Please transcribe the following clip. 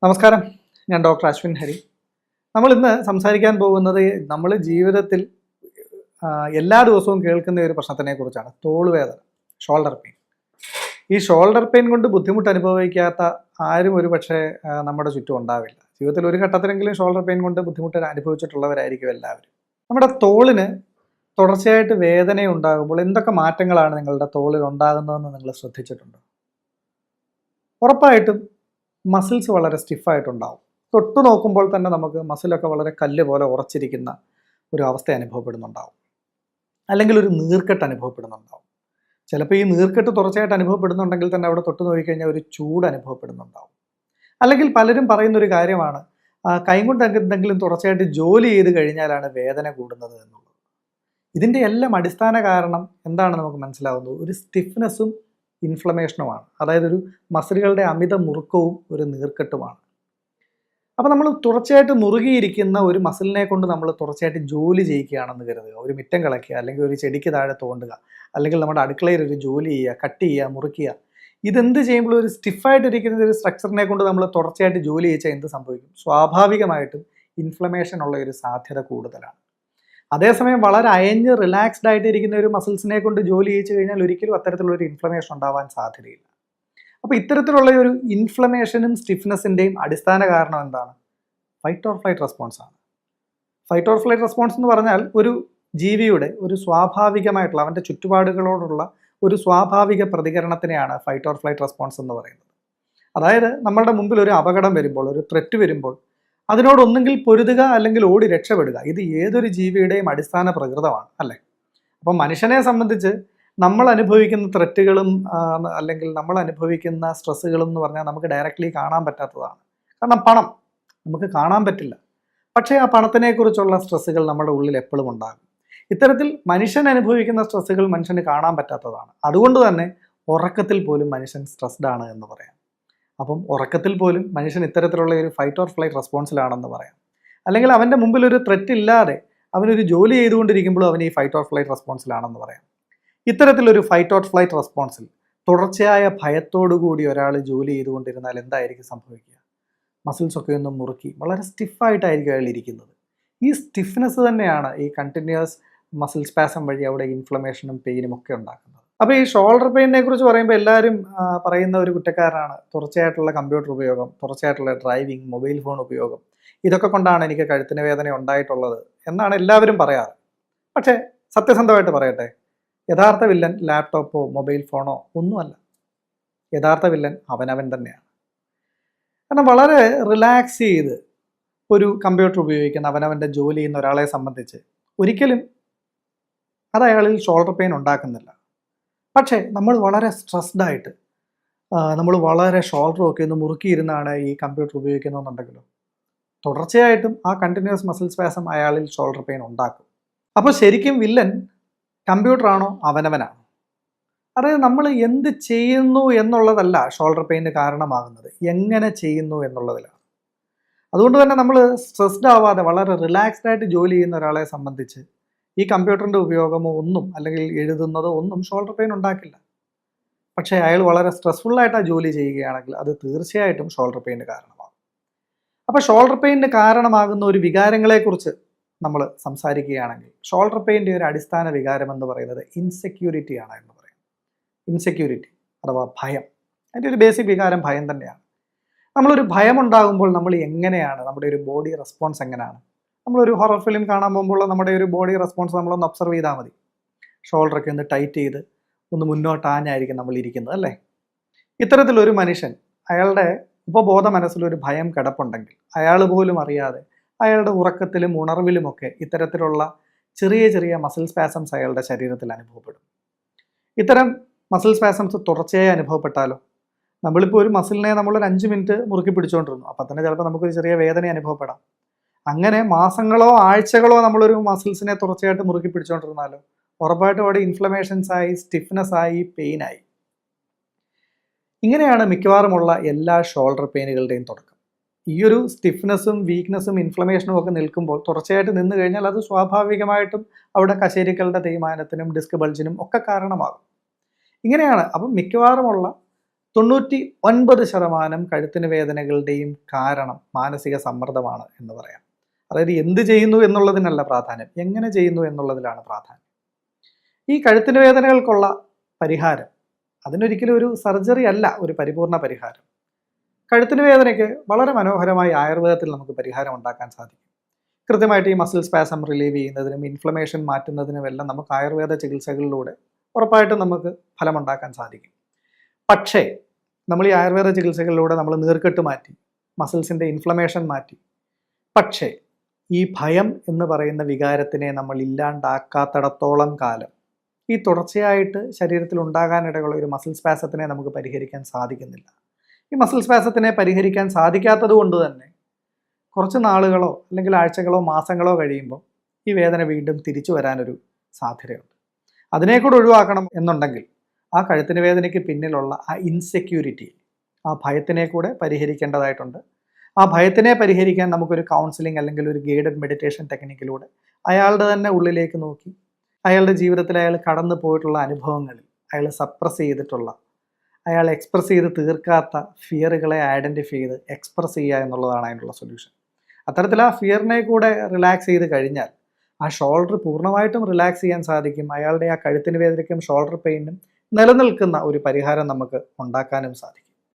നമസ്കാരം, ഞാൻ ഡോക്ടർ അശ്വിൻ ഹരി. നമ്മൾ ഇന്ന് സംസാരിക്കാൻ പോകുന്നത് നമ്മൾ ജീവിതത്തിൽ എല്ലാ ദിവസവും കേൾക്കുന്ന ഒരു പ്രശ്നത്തിനെ കുറിച്ചാണ്. തോളുവേദന, ഷോൾഡർ പെയിൻ. ഈ ഷോൾഡർ പെയിൻ കൊണ്ട് ബുദ്ധിമുട്ട് അനുഭവിക്കാത്ത ആരും ഒരു പക്ഷേ നമ്മുടെ ചുറ്റും ഉണ്ടാവില്ല. ജീവിതത്തിൽ ഒരു ഘട്ടത്തിലെങ്കിലും ഷോൾഡർ പെയിൻ കൊണ്ട് ബുദ്ധിമുട്ട് അനുഭവിച്ചിട്ടുള്ളവരായിരിക്കും എല്ലാവരും. നമ്മുടെ തോളിന് തുടർച്ചയായിട്ട് വേദന ഉണ്ടാകുമ്പോൾ എന്തൊക്കെ മാറ്റങ്ങളാണ് നിങ്ങളുടെ തോളിൽ ഉണ്ടാകുന്നതെന്ന് നിങ്ങൾ ശ്രദ്ധിച്ചിട്ടുണ്ടോ? ഉറപ്പായിട്ടും മസിൽസ് വളരെ സ്റ്റിഫായിട്ടുണ്ടാവും. തൊട്ടു നോക്കുമ്പോൾ തന്നെ നമുക്ക് മസിലൊക്കെ വളരെ കല്ല് പോലെ ഉറച്ചിരിക്കുന്ന ഒരു അവസ്ഥ അനുഭവപ്പെടുന്നുണ്ടാവും. അല്ലെങ്കിൽ ഒരു നീർക്കെട്ട് അനുഭവപ്പെടുന്നുണ്ടാവും. ചിലപ്പോൾ ഈ നീർക്കെട്ട് തുടർച്ചയായിട്ട് അനുഭവപ്പെടുന്നുണ്ടെങ്കിൽ തന്നെ അവിടെ തൊട്ട് നോക്കിക്കഴിഞ്ഞാൽ ഒരു ചൂട് അനുഭവപ്പെടുന്നുണ്ടാവും. അല്ലെങ്കിൽ പലരും പറയുന്നൊരു കാര്യമാണ്, കൈകൊണ്ട് എന്തെങ്കിലും തുടർച്ചയായിട്ട് ജോലി ചെയ്ത് കഴിഞ്ഞാലാണ് വേദന കൂടുന്നത് എന്നുള്ളത്. ഇതിൻ്റെ എല്ലാം അടിസ്ഥാന കാരണം എന്താണെന്ന് നമുക്ക് മനസ്സിലാവുന്നത് ഒരു സ്റ്റിഫ്നെസ്സും ഇൻഫ്ലമേഷനുമാണ്. അതായത് ഒരു മസിലുകളുടെ അമിത മുറുക്കവും ഒരു നീർക്കെട്ടുമാണ്. അപ്പോൾ നമ്മൾ തുടർച്ചയായിട്ട് മുറുകിയിരിക്കുന്ന ഒരു മസിലിനെ കൊണ്ട് നമ്മൾ തുടർച്ചയായിട്ട് ജോലി ചെയ്യിക്കുകയാണെന്ന് കരുതുക. ഒരു മിറ്റം കളയ്ക്കുക, അല്ലെങ്കിൽ ഒരു ചെടിക്ക് താഴെ തോണ്ടുക, അല്ലെങ്കിൽ നമ്മുടെ അടുക്കളയിൽ ഒരു ജോലി ചെയ്യുക, കട്ട് ചെയ്യുക, മുറിക്കുക. ഇതെന്ത് ചെയ്യുമ്പോൾ ഒരു സ്റ്റിഫായിട്ടിരിക്കുന്ന ഒരു സ്ട്രക്ചറിനെ കൊണ്ട് നമ്മൾ തുടർച്ചയായിട്ട് ജോലി ചെയ്യിച്ചാൽ എന്ത് സംഭവിക്കും? സ്വാഭാവികമായിട്ടും ഇൻഫ്ലമേഷൻ ഉള്ള ഒരു സാധ്യത കൂടുതലാണ്. അതേസമയം വളരെ അയഞ്ഞ് റിലാക്സ്ഡ് ആയിട്ട് ഇരിക്കുന്ന ഒരു മസിൽസിനെ കൊണ്ട് ജോലി ചെയ്യിച്ചു കഴിഞ്ഞാൽ ഒരിക്കലും അത്തരത്തിലുള്ളൊരു ഇൻഫ്ലമേഷൻ ഉണ്ടാവാൻ സാധ്യതയില്ല. അപ്പോൾ ഇത്തരത്തിലുള്ള ഒരു ഇൻഫ്ലമേഷനും സ്റ്റിഫ്നെസ്സിൻ്റെയും അടിസ്ഥാന കാരണം എന്താണ്? ഫൈറ്റ് ഓർ ഫ്ലൈറ്റ് റെസ്പോൺസ് ആണ്. ഫൈറ്റ് ഓർ ഫ്ലൈറ്റ് റെസ്പോൺസ് എന്ന് പറഞ്ഞാൽ ഒരു ജീവിയുടെ ഒരു സ്വാഭാവികമായിട്ടുള്ള അവൻ്റെ ചുറ്റുപാടുകളോടുള്ള ഒരു സ്വാഭാവിക പ്രതികരണത്തിനെയാണ് ഫൈറ്റ് ഓർ ഫ്ലൈറ്റ് റെസ്പോൺസ് എന്ന് പറയുന്നത്. അതായത് നമ്മളുടെ മുമ്പിൽ ഒരു അപകടം വരുമ്പോൾ, ഒരു ത്രെറ്റ് വരുമ്പോൾ അതിനോടൊന്നെങ്കിൽ പൊരുതുക അല്ലെങ്കിൽ ഓടി രക്ഷപ്പെടുക. ഇത് ഏതൊരു ജീവിയുടെയും അടിസ്ഥാന പ്രകൃതമാണ്, അല്ലേ? അപ്പം മനുഷ്യനെ സംബന്ധിച്ച് നമ്മൾ അനുഭവിക്കുന്ന ത്രെറ്റുകളും അല്ലെങ്കിൽ നമ്മൾ അനുഭവിക്കുന്ന സ്ട്രെസ്സുകളും എന്ന് പറഞ്ഞാൽ നമുക്ക് ഡയറക്റ്റ്ലി കാണാൻ പറ്റാത്തതാണ്. കാരണം പണം നമുക്ക് കാണാൻ പറ്റില്ല, പക്ഷേ ആ പണത്തിനെക്കുറിച്ചുള്ള സ്ട്രെസ്സുകൾ നമ്മുടെ ഉള്ളിൽ എപ്പോഴും ഉണ്ടാകും. ഇത്തരത്തിൽ മനുഷ്യൻ അനുഭവിക്കുന്ന സ്ട്രെസ്സുകൾ മനുഷ്യന് കാണാൻ പറ്റാത്തതാണ്. അതുകൊണ്ട് തന്നെ ഉറക്കത്തിൽ പോലും മനുഷ്യൻ സ്ട്രെസ്ഡ് ആണ് എന്ന് പറയാം. അപ്പം ഉറക്കത്തിൽ പോലും മനുഷ്യൻ ഇത്തരത്തിലുള്ള ഒരു ഫൈറ്റ് ഓർ ഫ്ലൈറ്റ് റെസ്പോൺസിലാണെന്ന് പറയാം. അല്ലെങ്കിൽ അവൻ്റെ മുമ്പിൽ ഒരു ത്രെറ്റ് ഇല്ലാതെ അവനൊരു ജോലി ചെയ്തുകൊണ്ടിരിക്കുമ്പോഴും അവൻ ഈ ഫൈറ്റ് ഓർ ഫ്ലൈറ്റ് റെസ്പോൺസിലാണെന്ന് പറയാം. ഇത്തരത്തിലൊരു ഫൈറ്റ് ഓർ ഫ്ലൈറ്റ് റെസ്പോൺസിൽ തുടർച്ചയായ ഭയത്തോടുകൂടി ഒരാൾ ജോലി ചെയ്തുകൊണ്ടിരുന്നാൽ എന്തായിരിക്കും സംഭവിക്കുക? മസിൽസൊക്കെ ഒന്ന് മുറുക്കി വളരെ സ്റ്റിഫായിട്ടായിരിക്കും അയാൾ ഇരിക്കുന്നത്. ഈ സ്റ്റിഫ്നെസ് തന്നെയാണ് ഈ കണ്ടിന്യൂസ് മസിൽ സ്പാസം വഴി അവിടെ ഇൻഫ്ലമേഷനും പെയിനും ഒക്കെ ഉണ്ടാക്കുന്നത്. അപ്പോൾ ഈ ഷോൾഡർ പെയിനെ കുറിച്ച് പറയുമ്പോൾ എല്ലാവരും പറയുന്ന ഒരു കുറ്റക്കാരനാണ് തുടർച്ചയായിട്ടുള്ള കമ്പ്യൂട്ടർ ഉപയോഗം, തുടർച്ചയായിട്ടുള്ള ഡ്രൈവിംഗ്, മൊബൈൽ ഫോൺ ഉപയോഗം. ഇതൊക്കെ കൊണ്ടാണ് എനിക്ക് കഴുത്തിന് വേദന ഉണ്ടായിട്ടുള്ളത് എന്നാണ് എല്ലാവരും പറയാറ്. പക്ഷേ സത്യസന്ധമായിട്ട് പറയട്ടെ, യഥാർത്ഥ വില്ലൻ ലാപ്ടോപ്പോ മൊബൈൽ ഫോണോ ഒന്നുമല്ല. യഥാർത്ഥ വില്ലൻ അവനവൻ തന്നെയാണ്. കാരണം വളരെ റിലാക്സ് ചെയ്ത് ഒരു കമ്പ്യൂട്ടർ ഉപയോഗിക്കുന്ന അവനവൻ്റെ ജോലി ചെയ്യുന്ന ഒരാളെ സംബന്ധിച്ച് ഒരിക്കലും അത് അയാളിൽ ഷോൾഡർ പെയിൻ ഉണ്ടാക്കുന്നില്ല. പക്ഷേ നമ്മൾ വളരെ സ്ട്രെസ്ഡ് ആയിട്ട് നമ്മൾ വളരെ ഷോൾഡറൊക്കെ ഒന്ന് മുറുക്കിയിരുന്നാണ് ഈ കമ്പ്യൂട്ടർ ഉപയോഗിക്കുന്നതെന്നുണ്ടെങ്കിലോ തുടർച്ചയായിട്ടും ആ കണ്ടിന്യൂസ് മസിൽ സ്പാസം അയാളിൽ ഷോൾഡർ പെയിൻ ഉണ്ടാക്കും. അപ്പോൾ ശരിക്കും വില്ലൻ കമ്പ്യൂട്ടറാണോ അവനവനാണോ? അതായത് നമ്മൾ എന്ത് ചെയ്യുന്നു എന്നുള്ളതല്ല ഷോൾഡർ പെയിന് കാരണമാകുന്നത്, എങ്ങനെ ചെയ്യുന്നു എന്നുള്ളതിലാണ്. അതുകൊണ്ട് തന്നെ നമ്മൾ സ്ട്രെസ്ഡ് ആവാതെ വളരെ റിലാക്സ്ഡ് ആയിട്ട് ജോലി ചെയ്യുന്ന ഒരാളെ സംബന്ധിച്ച് ഈ കമ്പ്യൂട്ടറിൻ്റെ ഉപയോഗമോ ഒന്നും അല്ലെങ്കിൽ എഴുതുന്നതോ ഒന്നും ഷോൾഡർ പെയിൻ ഉണ്ടാക്കില്ല. പക്ഷേ അയാൾ വളരെ സ്ട്രെസ്ഫുള്ളായിട്ടാണ് ജോലി ചെയ്യുകയാണെങ്കിൽ അത് തീർച്ചയായിട്ടും ഷോൾഡർ പെയിന് കാരണമാകും. അപ്പോൾ ഷോൾഡർ പെയിന് കാരണമാകുന്ന ഒരു വികാരങ്ങളെക്കുറിച്ച് നമ്മൾ സംസാരിക്കുകയാണെങ്കിൽ ഷോൾഡർ പെയിൻ്റെ ഒരു അടിസ്ഥാന വികാരം എന്ന് പറയുന്നത് ഇൻസെക്യൂരിറ്റി ആണ് എന്ന് പറയും. ഇൻസെക്യൂരിറ്റി അഥവാ ഭയം. അതിൻ്റെ ഒരു ബേസിക് വികാരം ഭയം തന്നെയാണ്. നമ്മളൊരു ഭയം ഉണ്ടാകുമ്പോൾ നമ്മൾ എങ്ങനെയാണ് നമ്മുടെ ഒരു ബോഡി റെസ്പോൺസ് എങ്ങനെയാണ്? നമ്മളൊരു ഹൊറർ ഫിലിം കാണാൻ പോകുമ്പോൾ നമ്മുടെ ഒരു ബോഡി റെസ്പോൺസ് നമ്മളൊന്ന് ഒബ്സർവ് ചെയ്താൽ മതി. ഷോൾഡറൊക്കെ ഒന്ന് ടൈറ്റ് ചെയ്ത് ഒന്ന് മുന്നോട്ടാഞ്ഞായിരിക്കും നമ്മൾ ഇരിക്കുന്നത്, അല്ലേ? ഇത്തരത്തിലൊരു മനുഷ്യൻ അയാളുടെ ഉപബോധ മനസ്സിലൊരു ഭയം കിടപ്പുണ്ടെങ്കിൽ അയാൾ പോലും അറിയാതെ അയാളുടെ ഉറക്കത്തിലും ഉണർവിലുമൊക്കെ ഇത്തരത്തിലുള്ള ചെറിയ ചെറിയ മസിൽ സ്പാസംസ് അയാളുടെ ശരീരത്തിൽ അനുഭവപ്പെടും. ഇത്തരം മസിൽ സ്പാസംസ് തുടർച്ചയായി അനുഭവപ്പെട്ടാലോ? നമ്മളിപ്പോൾ ഒരു മസിലിനെ നമ്മളൊരു 5 മിനിറ്റ് മുറുക്കി പിടിച്ചുകൊണ്ടിരുന്നു, അപ്പം തന്നെ ചിലപ്പോൾ നമുക്കൊരു ചെറിയ വേദന അനുഭവപ്പെടാം. അങ്ങനെ മാസങ്ങളോ ആഴ്ചകളോ നമ്മളൊരു മസിൽസിനെ തുടർച്ചയായിട്ട് മുറുക്കി പിടിച്ചുകൊണ്ടിരുന്നാലോ ഉറപ്പായിട്ടും അവിടെ ഇൻഫ്ലമേഷൻസ് ആയി, സ്റ്റിഫ്നെസ് ആയി, പെയിനായി. ഇങ്ങനെയാണ് മിക്കവാറുമുള്ള എല്ലാ ഷോൾഡർ പെയിനുകളുടെയും തുടക്കം. ഈ ഒരു സ്റ്റിഫ്നെസ്സും വീക്ക്നെസ്സും ഇൻഫ്ലമേഷനും ഒക്കെ നിൽക്കുമ്പോൾ തുടർച്ചയായിട്ട് നിന്ന് കഴിഞ്ഞാൽ അത് സ്വാഭാവികമായിട്ടും അവിടെ കശേരുക്കളുടെ തേയ്മാനത്തിനും ഡിസ്ക് ബൾജിനും ഒക്കെ കാരണമാകും. ഇങ്ങനെയാണ് അപ്പം മിക്കവാറുമുള്ള 99% കഴുത്തിന് വേദനകളുടെയും കാരണം മാനസിക സമ്മർദ്ദമാണ് എന്ന് പറയാം. അതായത് എന്ത് ചെയ്യുന്നു എന്നുള്ളതിനല്ല പ്രാധാന്യം, എങ്ങനെ ചെയ്യുന്നു എന്നുള്ളതിലാണ് പ്രാധാന്യം. ഈ കഴുത്തിന് വേദനകൾക്കുള്ള പരിഹാരം അതിനൊരിക്കലും ഒരു സർജറി അല്ല ഒരു പരിപൂർണ പരിഹാരം. കഴുത്തിന് വേദനയ്ക്ക് വളരെ മനോഹരമായി ആയുർവേദത്തിൽ നമുക്ക് പരിഹാരം ഉണ്ടാക്കാൻ സാധിക്കും. കൃത്യമായിട്ട് ഈ മസിൽ സ്പാസം റിലീവ് ചെയ്യുന്നതിനും ഇൻഫ്ലമേഷൻ മാറ്റുന്നതിനുമെല്ലാം നമുക്ക് ആയുർവേദ ചികിത്സകളിലൂടെ ഉറപ്പായിട്ടും നമുക്ക് ഫലമുണ്ടാക്കാൻ സാധിക്കും. പക്ഷേ നമ്മൾ ഈ ആയുർവേദ ചികിത്സകളിലൂടെ നമ്മൾ നീർക്കെട്ട് മാറ്റി, മസിൽസിൻ്റെ ഇൻഫ്ലമേഷൻ മാറ്റി, പക്ഷേ ഈ ഭയം എന്ന് പറയുന്ന വികാരത്തിനെ നമ്മൾ ഇല്ലാണ്ടാക്കാത്തിടത്തോളം കാലം ഈ തുടർച്ചയായിട്ട് ശരീരത്തിൽ ഉണ്ടാകാനിടയുള്ള ഒരു മസിൽ സ്പാസത്തിനെ നമുക്ക് പരിഹരിക്കാൻ സാധിക്കുന്നില്ല. ഈ മസിൽ സ്പാസത്തിനെ പരിഹരിക്കാൻ സാധിക്കാത്തത് കൊണ്ട് തന്നെ കുറച്ച് നാളുകളോ അല്ലെങ്കിൽ ആഴ്ചകളോ മാസങ്ങളോ കഴിയുമ്പോൾ ഈ വേദന വീണ്ടും തിരിച്ചു വരാനൊരു സാധ്യതയുണ്ട്. അതിനെ കൂടെ ഒഴിവാക്കണം എന്നുണ്ടെങ്കിൽ ആ കഴുത്തിന് വേദനയ്ക്ക് പിന്നിലുള്ള ആ ഇൻസെക്യൂരിറ്റി, ആ ഭയത്തിനെ കൂടെ പരിഹരിക്കേണ്ടതായിട്ടുണ്ട്. ആ ഭയത്തിനെ പരിഹരിക്കാൻ നമുക്കൊരു കൗൺസിലിംഗ് അല്ലെങ്കിൽ ഒരു ഗൈഡഡ് മെഡിറ്റേഷൻ ടെക്നിക്കിലൂടെ അയാളുടെ തന്നെ ഉള്ളിലേക്ക് നോക്കി അയാളുടെ ജീവിതത്തിൽ അയാൾ കടന്നു പോയിട്ടുള്ള അനുഭവങ്ങളിൽ അയാൾ സപ്രസ് ചെയ്തിട്ടുള്ള, അയാൾ എക്സ്പ്രസ് ചെയ്ത് തീർക്കാത്ത ഫിയറുകളെ ഐഡൻറ്റിഫൈ ചെയ്ത് എക്സ്പ്രസ് ചെയ്യുക എന്നുള്ളതാണ് അതിനുള്ള സൊല്യൂഷൻ. അത്തരത്തിൽ ആ ഫിയറിനെ കൂടെ റിലാക്സ് ചെയ്ത് കഴിഞ്ഞാൽ ആ ഷോൾഡർ പൂർണ്ണമായിട്ടും റിലാക്സ് ചെയ്യാൻ സാധിക്കും. അയാളുടെ ആ കഴുത്തിന് വേദനയ്ക്കും ഷോൾഡർ പെയിനും നിലനിൽക്കുന്ന ഒരു പരിഹാരം നമുക്ക് ഉണ്ടാക്കാനും സാധിക്കും.